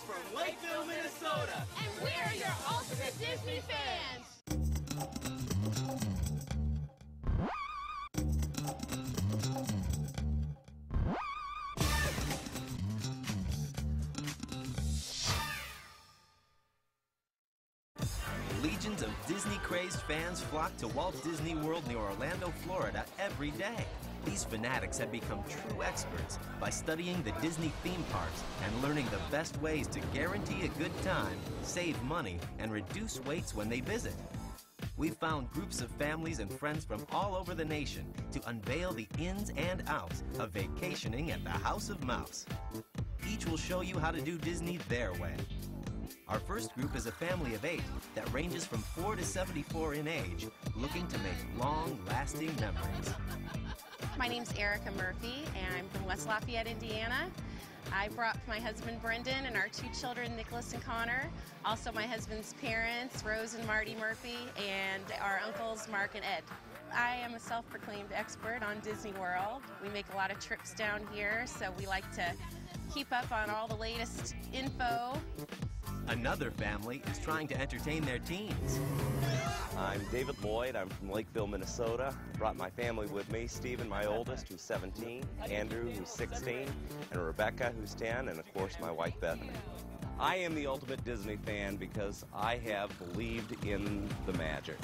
Fans from Lakeville, Minnesota. And we're your ultimate Disney fans. Legions of Disney-crazed fans flock to Walt Disney World near Orlando, Florida every day. These fanatics have become true experts by studying the Disney theme parks and learning the best ways to guarantee a good time, save money, and reduce waits when they visit. We've found groups of families and friends from all over the nation to unveil the ins and outs of vacationing at the House of Mouse. Each will show you how to do Disney their way. Our first group is a family of 8 that ranges from 4 to 74 in age, looking to make long-lasting memories. My name's Erica Murphy, and I'm from West Lafayette, Indiana. I brought my husband Brendan and our 2 children, Nicholas and Connor. Also my husband's parents, Rose and Marty Murphy, and our uncles, Mark and Ed. I am a self-proclaimed expert on Disney World. We make a lot of trips down here, so we like to keep up on all the latest info. Another family is trying to entertain their teens. I'm David Lloyd. I'm from Lakeville, Minnesota. I brought my family with me, Stephen, my oldest, who's 17, Andrew, who's 16, and Rebecca, who's 10, and of course my wife, Bethany. I am the ultimate Disney fan because I have believed in the magic.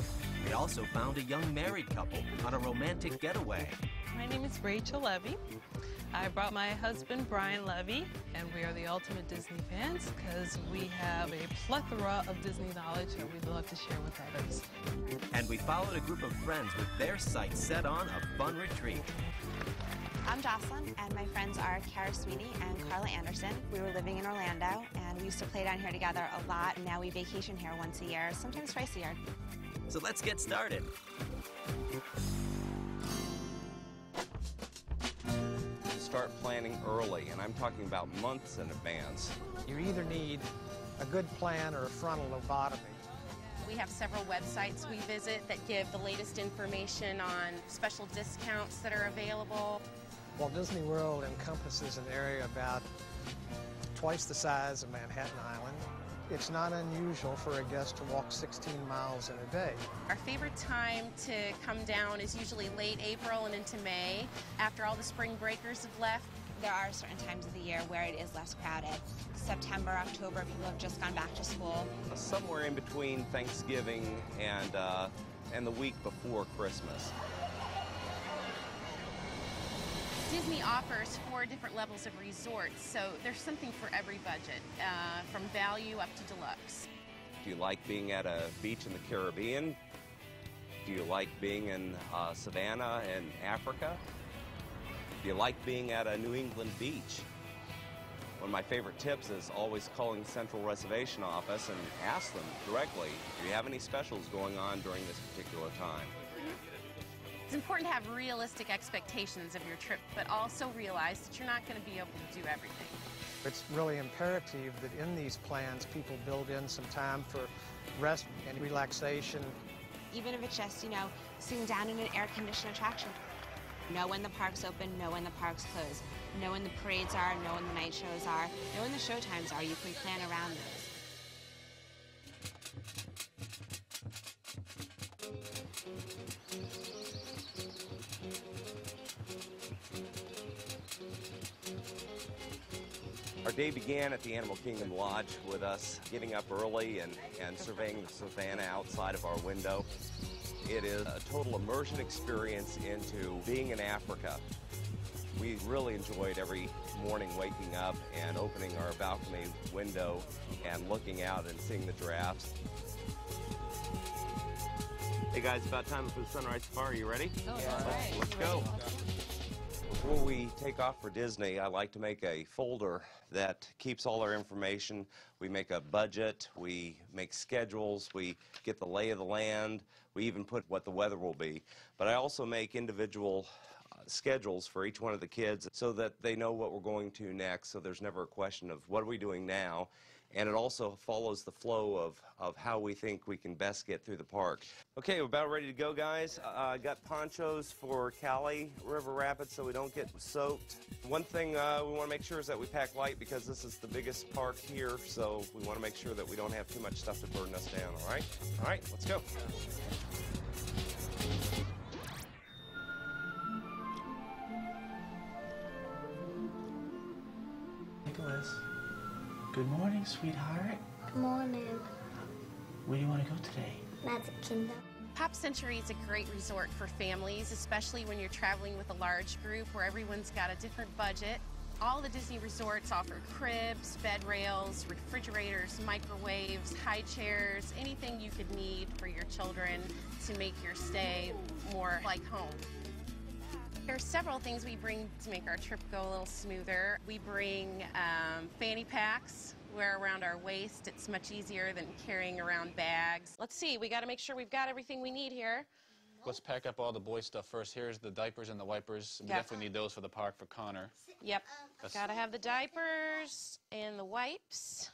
They also found a young married couple on a romantic getaway. My name is Rachel Levy. I brought my husband, Brian Levy, and we are the ultimate Disney fans because we have a plethora of Disney knowledge that we'd love to share with others. And we followed a group of friends with their sights set on a fun retreat. I'm Joslyn, and my friends are Kara Sweeney and Carla Anderson. We were living in Orlando, and we used to play down here together a lot, and now we vacation here once a year, sometimes twice a year. So let's get started. Start planning early, and I'm talking about months in advance. You either need a good plan or a frontal lobotomy. We have several websites we visit that give the latest information on special discounts that are available. Walt Disney World encompasses an area about twice the size of Manhattan Island. It's not unusual for a guest to walk 16 miles in a day. Our favorite time to come down is usually late April and into May, after all the spring breakers have left. There are certain times of the year where it is less crowded. September, October, people have just gone back to school. Somewhere in between Thanksgiving and the week before Christmas. Disney offers 4 different levels of resorts, so there's something for every budget, from value up to deluxe. Do you like being at a beach in the Caribbean? Do you like being in Savannah in Africa? Do you like being at a New England beach? One of my favorite tips is always calling the Central Reservation Office and ask them directly, do you have any specials going on during this particular time? It's important to have realistic expectations of your trip, but also realize that you're not going to be able to do everything. It's really imperative that in these plans people build in some time for rest and relaxation. Even if it's just, sitting down in an air-conditioned attraction. Know when the park's open, know when the park's closed. Know when the parades are, know when the night shows are, know when the show times are. You can plan around those. Our day began at the Animal Kingdom Lodge with us getting up early and surveying the savannah outside of our window. It is a total immersion experience into being in Africa. We really enjoyed every morning waking up and opening our balcony window and looking out and seeing the giraffes. Hey guys, about time for the sunrise safari. You ready? Oh, yeah. Let's go. Before we take off for Disney, I like to make a folder that keeps all our information. We make a budget, we make schedules, we get the lay of the land, we even put what the weather will be. But I also make individual schedules for each one of the kids so that they know what we're going to next, so there's never a question of what are we doing now, and it also follows the flow of how we think we can best get through the park. Okay, we're about ready to go, guys. I got ponchos for Cali River Rapids so we don't get soaked. One thing we want to make sure is that we pack light because this is the biggest park here, so we want to make sure that we don't have too much stuff to burden us down, all right? All right, let's go. Nicholas, good morning, sweetheart. Good morning. Where do you want to go today? Magic Kingdom. Pop Century is a great resort for families, especially when you're traveling with a large group where everyone's got a different budget. All the Disney resorts offer cribs, bed rails, refrigerators, microwaves, high chairs, anything you could need for your children to make your stay more like home. There are several things we bring to make our trip go a little smoother. We bring fanny packs. Wear around our waist. It's much easier than carrying around bags. Let's see, we got to make sure we've got everything we need here. Let's pack up all the boy stuff first. Here's the diapers and the wipers. We definitely need those for the park for Connor. Yep, got to have the diapers and the wipes.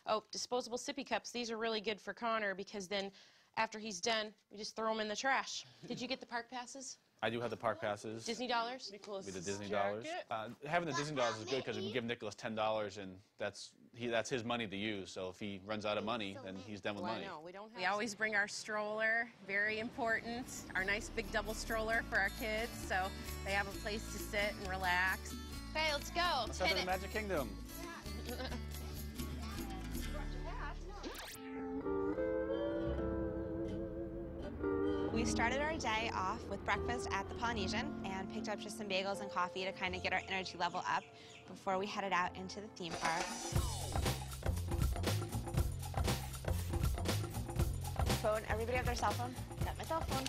Oh, disposable sippy cups. These are really good for Connor because then after he's done, we just throw them in the trash. Did you get the park passes? I do have the park passes. Disney dollars? With the Disney dollars. Having the Disney dollars is good because we can give Nicholas $10 and that's his money to use. So if he runs out of money, then he's done with money. We always bring our stroller, very important. Our nice big double stroller for our kids so they have a place to sit and relax. Okay, let's go. Let's head to the Magic Kingdom. We started our day off with breakfast at the Polynesian and picked up just some bagels and coffee to kind of get our energy level up before we headed out into the theme park. Phone, everybody have their cell phone? Got my cell phone.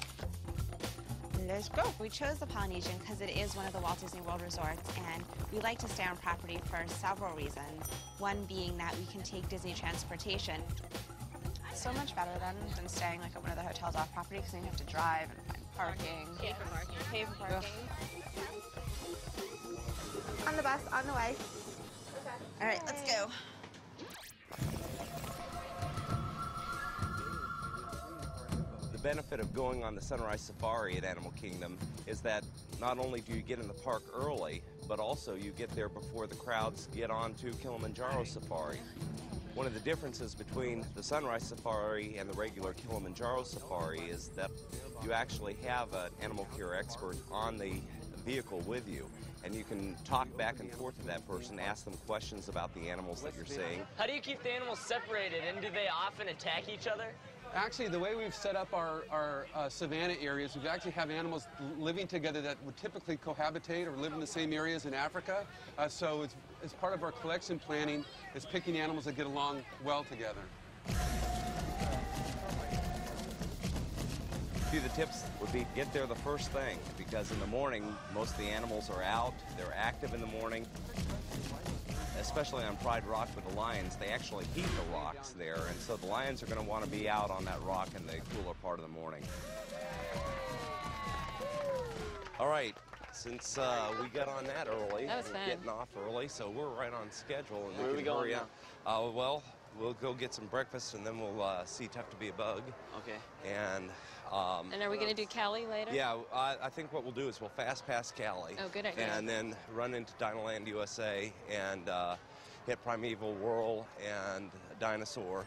Let's go. We chose the Polynesian because it is one of the Walt Disney World resorts and we like to stay on property for several reasons. One being that we can take Disney transportation. So much better than staying like at one of the hotels off property because then you have to drive and find parking. Pay for parking. Pay for parking. On the bus, on the way. Okay. All right, let's go. The benefit of going on the Sunrise Safari at Animal Kingdom is that not only do you get in the park early, but also you get there before the crowds get on to Kilimanjaro Safari. One of the differences between the Sunrise Safari and the regular Kilimanjaro Safari is that you actually have an animal care expert on the vehicle with you, and you can talk back and forth to that person, ask them questions about the animals that you're seeing. How do you keep the animals separated, and do they often attack each other? Actually, the way we've set up our savanna areas, we actually have animals living together that would typically cohabitate or live in the same areas in Africa. So it's as part of our collection planning, is picking animals that get along well together. A few of the tips would be get there the first thing, because in the morning, most of the animals are out, they're active in the morning. Especially on Pride Rock with the lions, they actually heat the rocks there, and so the lions are going to want to be out on that rock in the cooler part of the morning. All right, since we got on that early, we're getting off early, so we're right on schedule. And Where are we going now? Well, we'll go get some breakfast, and then we'll see Tough to Be a Bug. Okay. And are we going to do Cali later? Yeah, I think what we'll do is we'll fast pass Cali. Oh, good idea. And then run into Dinoland USA and hit Primeval Whirl and Dinosaur.